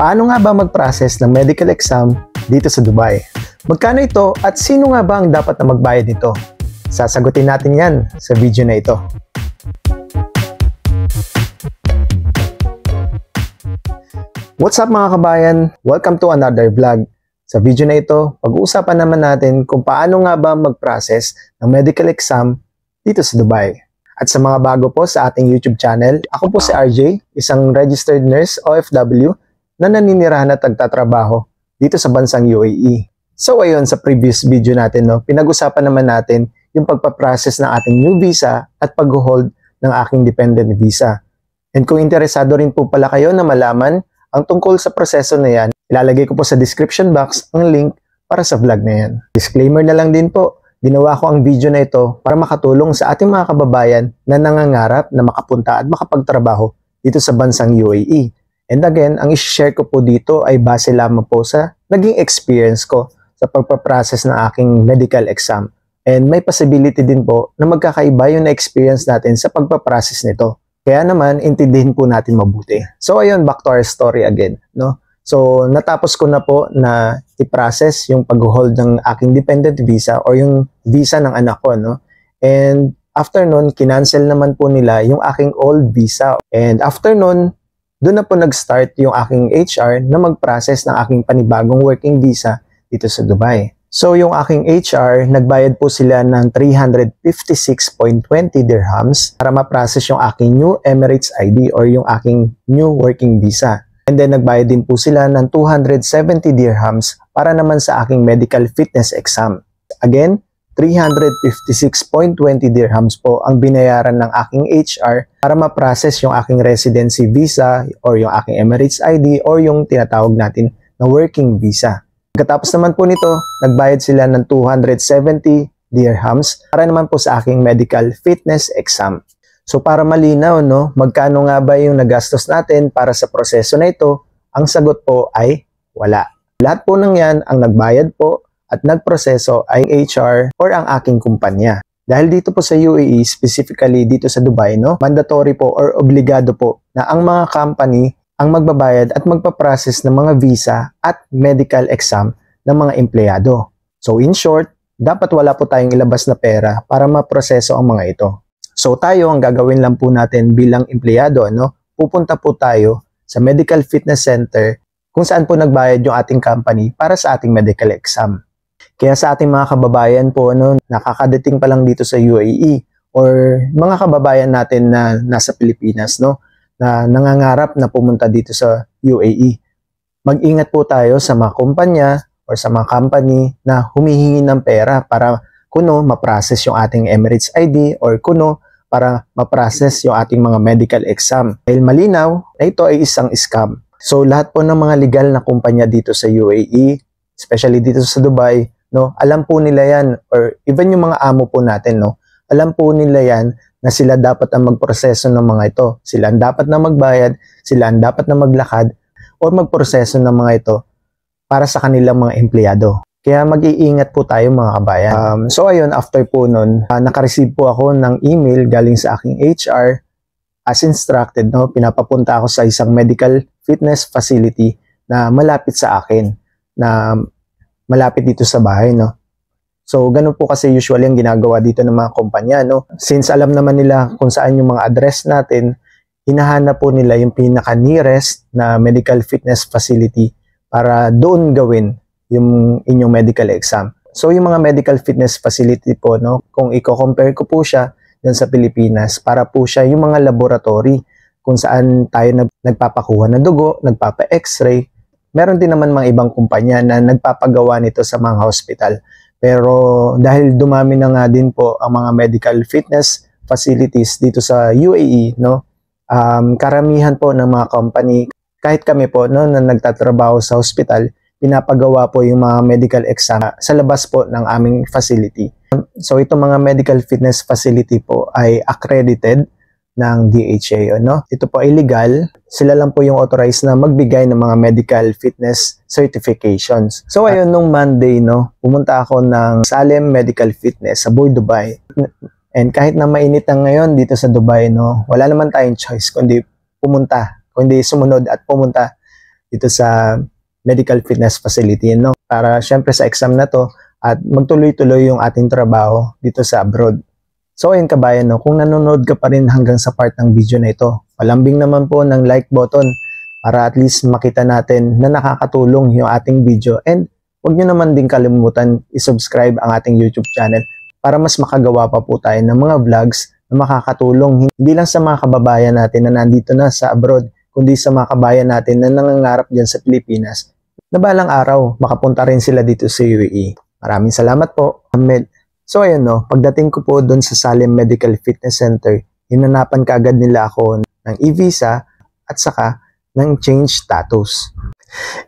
Paano nga ba mag-process ng medical exam dito sa Dubai? Magkano ito at sino nga ba ang dapat na magbayad nito? Sasagutin natin yan sa video na ito. What's up mga kabayan? Welcome to another vlog. Sa video na ito, pag-uusapan naman natin kung paano nga ba mag-process ng medical exam dito sa Dubai. At sa mga bago po sa ating YouTube channel, ako po si RJ, isang registered nurse OFW na naninirahan at nagtatrabaho dito sa bansang UAE. So ayun, sa previous video natin, pinag-usapan naman natin yung pagpaprocess ng ating new visa at pag-hold ng aking dependent visa. And kung interesado rin po pala kayo na malaman ang tungkol sa proseso na yan, ilalagay ko po sa description box ang link para sa vlog na yan. Disclaimer na lang din po, ginawa ko ang video na ito para makatulong sa ating mga kababayan na nangangarap na makapunta at makapagtrabaho dito sa bansang UAE. And again, ang i-share ko po dito ay base lamang po sa naging experience ko sa pagpaprocess ng aking medical exam. And may possibility din po na magkakaiba yung na-experience natin sa pagpaprocess nito. Kaya naman, intindihin po natin mabuti. So ayun, back to our story again, So, natapos ko na po na i-process yung pag-hold ng aking dependent visa or yung visa ng anak ko, And after nun, kinancel naman po nila yung aking old visa. And after nun, doon na po nag-start yung aking HR na mag-process ng aking panibagong working visa dito sa Dubai. So, yung aking HR, nagbayad po sila ng 356.20 dirhams para ma-process yung aking new Emirates ID or yung aking new working visa. And then nagbayad din po sila ng 270 dirhams para naman sa aking medical fitness exam. Again, 356.20 dirhams po ang binayaran ng aking HR para ma-process yung aking residency visa or yung aking Emirates ID or yung tinatawag natin na working visa. Pagkatapos naman po nito, nagbayad sila ng 270 dirhams para naman po sa aking medical fitness exam. So para malinaw, magkano nga ba yung nagastos natin para sa proseso na ito? Ang sagot po ay wala. Lahat po ng yan, ang nagbayad po at nagproseso ay HR or ang aking kumpanya. Dahil dito po sa UAE, specifically dito sa Dubai, mandatory po or obligado po na ang mga company ang magbabayad at magpaprocess ng mga visa at medical exam ng mga empleyado. So in short, dapat wala po tayong ilabas na pera para maproseso ang mga ito. So tayo, ang gagawin lang po natin bilang empleyado, pupunta po tayo sa Medical Fitness Center kung saan po nagbayad yung ating company para sa ating medical exam. Kaya sa ating mga kababayan po, nakakadating pa lang dito sa UAE or mga kababayan natin na nasa Pilipinas, na nangangarap na pumunta dito sa UAE. Mag-ingat po tayo sa mga kumpanya or sa mga company na humihingi ng pera para kuno ma-process yung ating Emirates ID or kuno para ma-process yung ating mga medical exam. Dahil malinaw na ito ay isang scam. So lahat po ng mga legal na kumpanya dito sa UAE, especially dito sa Dubai, alam po nila yan, or even yung mga amo po natin, alam po nila yan na sila dapat ang magproseso ng mga ito. Sila ang dapat na magbayad, sila ang dapat na maglakad or magproseso ng mga ito para sa kanilang mga empleyado. Kaya mag-iingat po tayo mga kabayan. So ayun, after po nun, nakareceive po ako ng email galing sa aking HR as instructed, pinapapunta ako sa isang medical fitness facility na malapit sa akin, na malapit dito sa bahay, So ganun po kasi usually ang ginagawa dito ng mga kumpanya, Since alam naman nila kung saan yung mga address natin, hinahanap po nila yung pinaka-nearest na medical fitness facility para doon gawin yung inyong medical exam. So yung mga medical fitness facility po, kung i-compare ko po siya dun sa Pilipinas, para po siya yung mga laboratory kung saan tayo nagpapakuha ng dugo, nagpapa-x-ray. Meron din naman mga ibang kumpanya na nagpapagawa nito sa mga hospital. Pero dahil dumami na nga din po ang mga medical fitness facilities dito sa UAE, karamihan po ng mga company, kahit kami po na nagtatrabaho sa hospital, pinapagawa po yung mga medical exam sa labas po ng aming facility. So itong mga medical fitness facility po ay accredited ng DHA. Ito po ay legal. Sila lang po yung authorized na magbigay ng mga medical fitness certifications. So ayun, nung Monday, pumunta ako ng Salem Medical Fitness sa Bur Dubai. And kahit na mainit na ngayon dito sa Dubai, wala naman tayong choice kundi pumunta, kundi sumunod at pumunta dito sa medical fitness facility, no? Para syempre sa exam na to at magtuloy-tuloy yung ating trabaho dito sa abroad. So ayun kabayan, no? Kung nanonood ka pa rin hanggang sa part ng video na ito, palambing naman po ng like button para at least makita natin na nakakatulong yung ating video, and huwag nyo naman din kalimutan i-subscribe ang ating YouTube channel para mas makagawa pa po tayo ng mga vlogs na makakatulong hindi lang sa mga kababayan natin na nandito na sa abroad, kundi sa mga kabayan natin na nangangarap dyan sa Pilipinas na balang araw makapunta rin sila dito sa UAE. Maraming salamat po, Ahmed. So ayun, no, pagdating ko po doon sa Salim Medical Fitness Center, hinanapan kaagad nila ako ng e-visa at saka ng change status.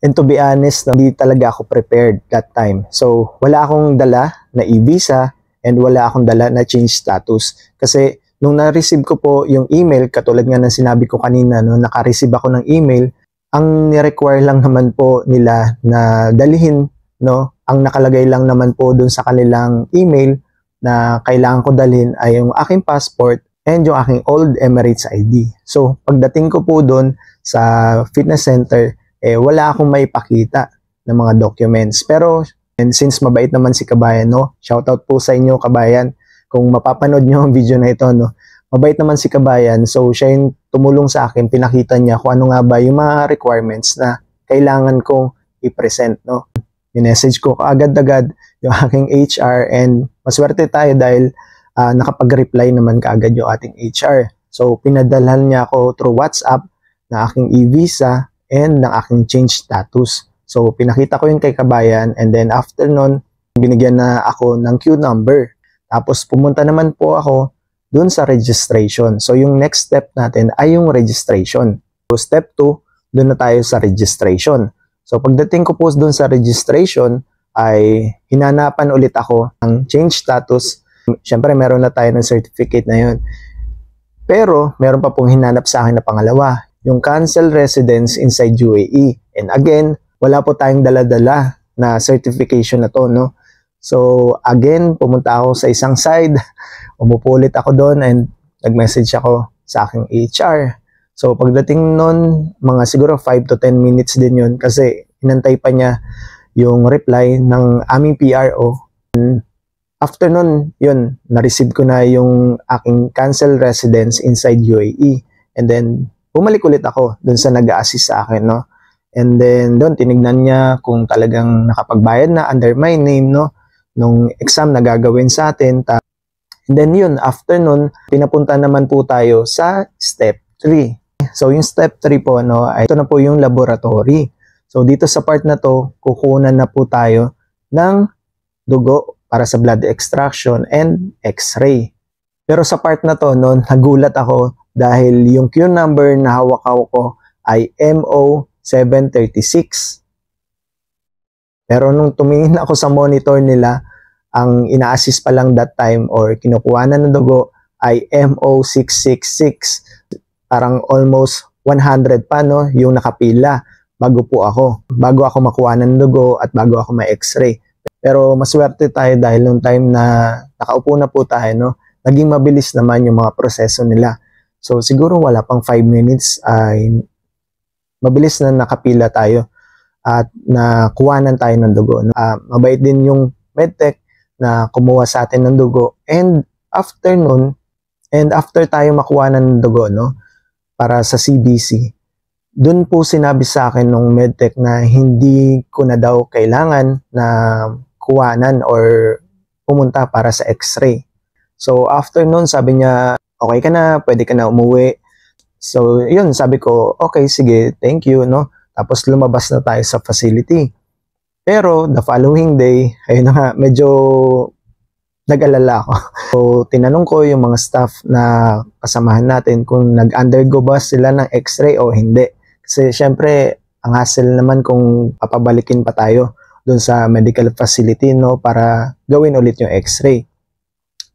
And to be honest, hindi talaga ako prepared that time. So wala akong dala na e-visa and wala akong dala na change status. Kasi nung na-receive ko po yung email, katulad nga ng sinabi ko kanina, no, naka-receive ako ng email, ang ni-require lang naman po nila na dalhin, no, ang nakalagay lang naman po dun sa kanilang email na kailangan ko dalhin ay yung aking passport and yung aking old Emirates ID. So pagdating ko po dun sa fitness center, wala akong maipakita ng mga documents. Pero and since mabait naman si kabayan, no, shoutout po sa inyo kabayan, kung mapapanood nyo ang video na ito, no, mabait naman si kabayan. So siya yung tumulong sa akin, pinakita niya kung ano nga ba yung mga requirements na kailangan kong i-present, no. Minessage ko kaagad-agad yung aking HR, and maswerte tayo dahil nakapag-reply naman kaagad yung ating HR. So pinadalhan niya ako through WhatsApp na aking e-visa and ng aking change status. So pinakita ko yun kay kabayan, and then after nun, binigyan na ako ng queue number. Tapos pumunta naman po ako dun sa registration. So yung next step natin ay yung registration. So step 2, dun na tayo sa registration. So pagdating ko po dun sa registration, ay hinanapan ulit ako ng change status. Siyempre meron na tayo ng certificate na yun. Pero meron pa pong hinanap sa akin na pangalawa, yung cancel residence inside UAE. And again, wala po tayong dala-dala na certification na to, no? So again, pumunta ako sa isang side, umupo ulit ako doon and nag-message ako sa aking HR. So pagdating nun, mga siguro 5 to 10 minutes din yun kasi inantay pa niya yung reply ng aming PRO. And after nun, yun, na-receive ko na yung aking cancel residence inside UAE. And then bumalik ulit ako doon sa nag-a-assist sa akin, no? And then doon tinignan niya kung talagang nakapagbayad na under my name, no, nung exam na gagawin sa atin. And then yun, after nun, pinapunta naman po tayo sa step 3. So yung step 3 po, no, ay ito na po yung laboratory. So dito sa part na to, kukunan na po tayo ng dugo para sa blood extraction and x-ray. Pero sa part na to, no, nagulat ako dahil yung queue number na hawak ko ay MO736. Pero nung tumingin ako sa monitor nila, ang ina-assist pa lang that time or kinukuha na ng dugo ay MO666. Parang almost 100 pa, no, yung nakapila bago ako makuha ng dugo at bago ako ma-x-ray. Pero maswerte tayo dahil nung time na nakaupo na po tayo, no, naging mabilis naman yung mga proseso nila. So siguro wala pang 5 minutes ay mabilis na nakapila tayo at nakuhanan tayo ng dugo. Mabait din yung medtech na kumuha sa atin ng dugo, and after nun, and after tayo makuha ng dugo, no, para sa CBC, dun po sinabi sa akin ng medtech na hindi ko na daw kailangan na kuhanan or pumunta para sa x-ray. So after nun, sabi niya, okay ka na, pwede ka na umuwi. So yun, sabi ko, okay, sige, thank you, no. Tapos lumabas na tayo sa facility. Pero the following day, ayun na nga, medyo nag-alala ako. So tinanong ko yung mga staff na kasamahan natin kung nag-undergo ba sila ng x-ray o hindi. Kasi syempre, ang hassle naman kung papabalikin pa tayo dun sa medical facility, no, para gawin ulit yung x-ray.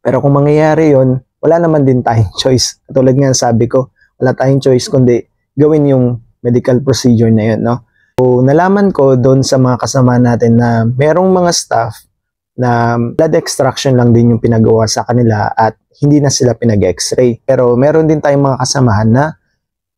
Pero kung mangyayari yun, wala naman din tayong choice. Katulad nga sabi ko, wala tayong choice kundi gawin yung medical procedure na yun, no. So, nalaman ko doon sa mga kasama natin na merong mga staff na blood extraction lang din yung pinagawa sa kanila at hindi na sila pinag-x-ray. Pero meron din tayong mga kasamahan na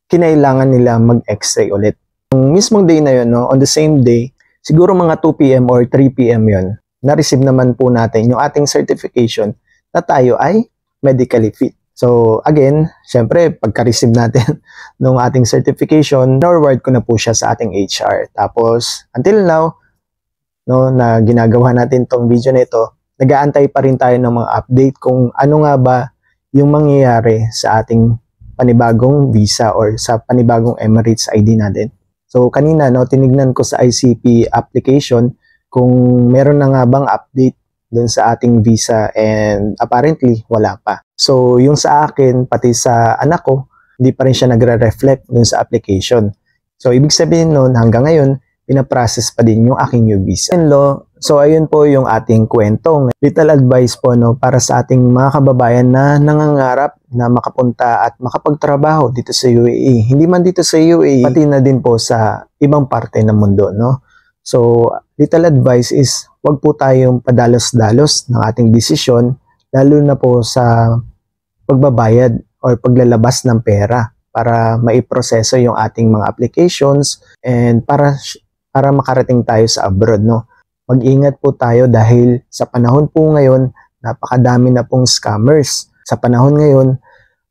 kinailangan nila mag-x-ray ulit. Yung mismong day na yun, no, on the same day, siguro mga 2 p.m. or 3 p.m. yun, na-receive naman po natin yung ating certification na tayo ay medically fit. So again, syempre pagka-receive natin ng ating certification, forward ko na po siya sa ating HR. Tapos until now, no, na ginagawa natin tong video na ito, nag-aantay pa rin tayo ng mga update kung ano nga ba yung mangyayari sa ating panibagong visa or sa panibagong Emirates ID natin. So kanina, no, tinignan ko sa ICP application kung meron na nga bang update dun sa ating visa, and apparently wala pa. So yung sa akin pati sa anak ko, hindi pa rin siya nagre-reflect dun sa application. So ibig sabihin nun, hanggang ngayon pinaprocess pa din yung aking new visa. So ayun po yung ating kwentong little advice po, no, para sa ating mga kababayan na nangangarap na makapunta at makapagtrabaho dito sa UAE. Hindi man dito sa UAE, pati na din po sa ibang parte ng mundo, no. So little advice is wag po tayong padalos-dalos ng ating desisyon, lalo na po sa pagbabayad or paglalabas ng pera para maiproseso yung ating mga applications and para makarating tayo sa abroad, no. Mag-ingat po tayo dahil sa panahon po ngayon, napakadami na pong scammers. Sa panahon ngayon,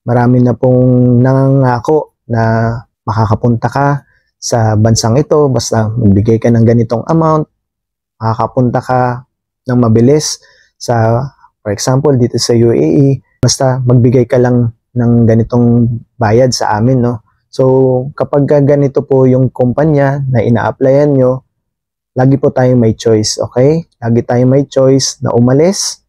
marami na pong nangangako na makakapunta ka sa bansang ito, basta magbigay ka ng ganitong amount, makakapunta ka ng mabilis sa, for example, dito sa UAE, basta magbigay ka lang ng ganitong bayad sa amin, no. So, kapag ganito po yung kumpanya na ina-applyan nyo, lagi po tayong may choice, okay? Lagi tayong may choice na umalis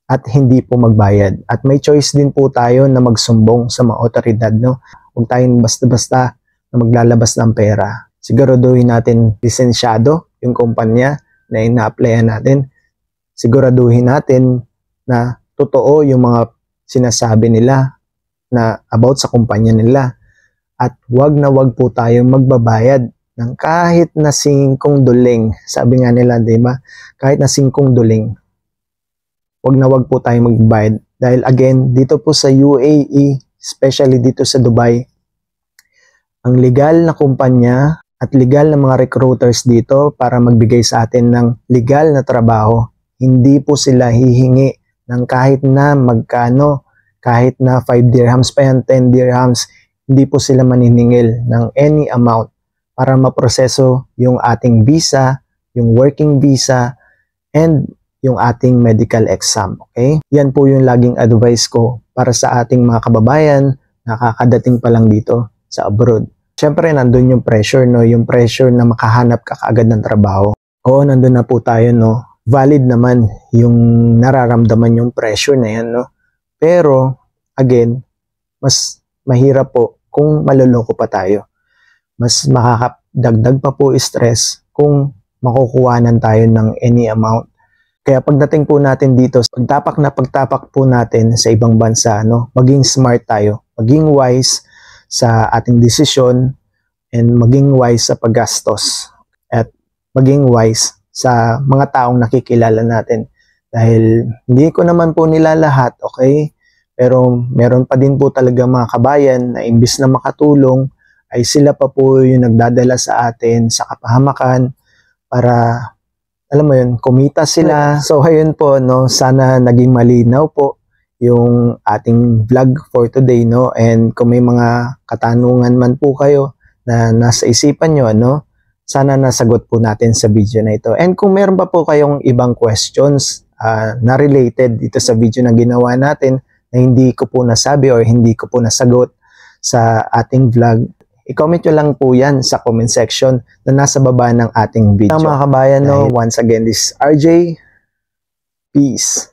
at hindi po magbayad. At may choice din po tayo na magsumbong sa mga otoridad, no? Huwag tayong basta-basta na maglalabas ng pera. Siguraduhin natin lisensyado yung kumpanya na ina-applyan natin. Siguraduhin natin na totoo yung mga sinasabi nila na about sa kumpanya nila. At wag na wag po tayong magbabayad ng kahit na 5 duling. Sabi nga nila, di ba? Kahit na 5 duling. Wag na wag po tayong magbayad. Dahil again, dito po sa UAE, especially dito sa Dubai, ang legal na kumpanya at legal na mga recruiters dito para magbigay sa atin ng legal na trabaho, hindi po sila hihingi ng kahit na magkano, kahit na 5 dirhams pa yan, 10 dirhams, hindi po sila maniningil ng any amount para maproseso yung ating visa, yung working visa, and yung ating medical exam. Okay? Yan po yung laging advice ko para sa ating mga kababayan na kakadating pa lang dito sa abroad. Siyempre, nandun yung pressure, no? Yung pressure na makahanap ka kaagad ng trabaho. Oo, nandun na po tayo, no? Valid naman yung nararamdaman yung pressure na yan, no? Pero, again, mas mahirap po kung maloloko pa tayo. Mas makakadagdag pa po stress kung makukuhanan tayo ng any amount. Kaya pagdating po natin dito, pagtapak po natin sa ibang bansa, no, maging smart tayo, maging wise sa ating desisyon, and maging wise sa paggastos, at maging wise sa mga taong nakikilala natin. Dahil hindi ko naman po nila lahat, okay? Pero meron pa din po talaga mga kabayan na imbis na makatulong, ay sila pa po yung nagdadala sa atin sa kapahamakan para, alam mo yun, kumita sila. So ayun po, no, sana naging malinaw po yung ating vlog for today, no, and kung may mga katanungan man po kayo na nasa isipan nyo, no, sana nasagot po natin sa video na ito. And kung meron pa po kayong ibang questions na related dito sa video na ginawa natin na hindi ko po nasabi or hindi ko po nasagot sa ating vlog, i-comment nyo lang po yan sa comment section na nasa baba ng ating video. Mga kabayan, no, once again, this is RJ. Peace.